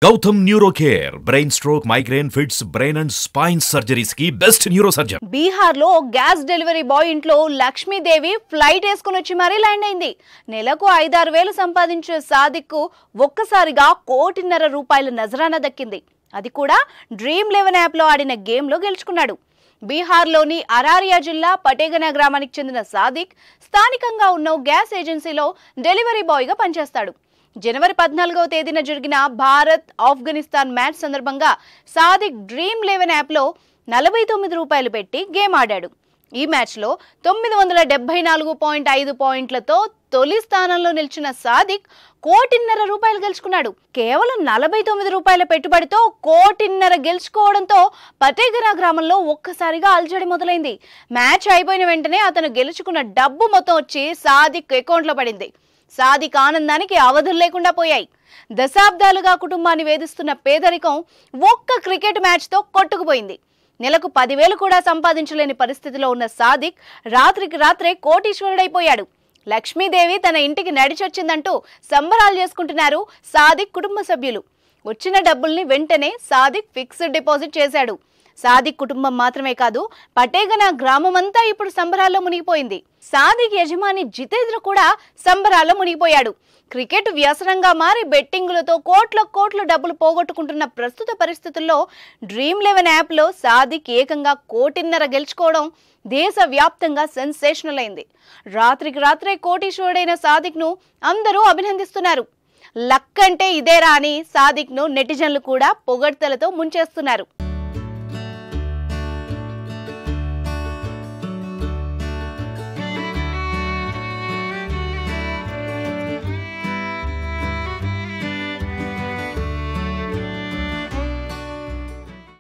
Gautam Neurocare, brain stroke, migraine, fits, brain and spine surgeries की best neurosurgeon. Bihar లో gas delivery boy ఇంట్లో Lakshmidevi flight వేసుకుని వచ్చి మరీ ల్యాండ్ అయింది. నెలకు 5-6 వేలు సంపాదించే సాదిక్ కు ఒక్కసారిగా ₹1.5 కోటి నజరానా దక్కింది. అది కూడా Dream11 యాప్ లో ఆడిన గేమ్ లో గెలుచుకున్నాడు. బీహార్లోని అరారియా జిల్లా పటేగనా గ్రామానికి చెందిన సాదిక్ స్థానికంగా ఉన్న గ్యాస్ ఏజెన్సీలో డెలివరీ బాయ్ గా పనిచేస్తాడు. జనవరి 14వ తేదీన జరిగిన భారత్ ఆఫ్ఘనిస్తాన్ మ్యాచ్ సందర్భంగా సాదిక్ Dream11 యాప్ లో ₹49 పెట్టి గేమ్ ఆడాడు. ఈ మ్యాచ్ లో 974.5 పాయింట్లతో తొలి స్థానంలో నిలిచిన సాదిక్ ₹1.5 కోటి గెలుచుకున్నాడు. కేవలం ₹49 పెట్టుబడితో ₹1.5 కోటి గెలుచుకోవడంతో పటేగనా గ్రామంలో ఒక్కసారిగా అల్జడి మొదలైంది. మ్యాచ్ అయిపోయిన వెంటనే అతను గెలుచుకున్న డబ్బు మొత్తం వచ్చి సాదిక్ అకౌంట్లో పడింది. సాదిక్ ఆనందానికి అవధులు లేకుండా పోయాయి. దశాబ్దాలుగా కుటుంబాన్ని వేధిస్తున్న పేదరికం ఒక్క క్రికెట్ మ్యాచ్తో కొట్టుకుపోయింది. నెలకు 10,000 కూడా సంపాదించలేని పరిస్థితిలో ఉన్న సాదిక్ రాత్రికి రాత్రే కోటీశ్వరుడైపోయాడు. లక్ష్మీదేవి తన ఇంటికి నడిచొచ్చిందంటూ సంబరాలు చేసుకుంటున్నారు సాదిక్ కుటుంబ సభ్యులు. వచ్చిన డబ్బుల్ని వెంటనే సాదిక్ ఫిక్స్డ్ డిపాజిట్ చేశాడు. సాదిక్ కుటుంబం మాత్రమే కాదు, పటేగనా గ్రామమంతా ఇప్పుడు సంబరాల్లో మునిగిపోయింది. సాదిక్ యజమాని జితేంద్ర కూడా సంబరాల్లో మునిగిపోయాడు. క్రికెట్ వ్యసనంగా మారి బెట్టింగులతో కోట్ల డబ్బులు పోగొట్టుకుంటున్న ప్రస్తుత పరిస్థితుల్లో Dream11 యాప్ లో సాదిక్ ఏకంగా ₹1.5 కోటి గెలుచుకోవడం దేశవ్యాప్తంగా సెన్సేషనల్ అయింది. రాత్రికి రాత్రే కోటీశ్వరుడైన సాదిక్ ను అందరూ అభినందిస్తున్నారు. లక్ అంటే ఇదేరా అని సాదిక్ ను నెటిజన్లు కూడా పొగడ్తలతో ముంచేస్తున్నారు.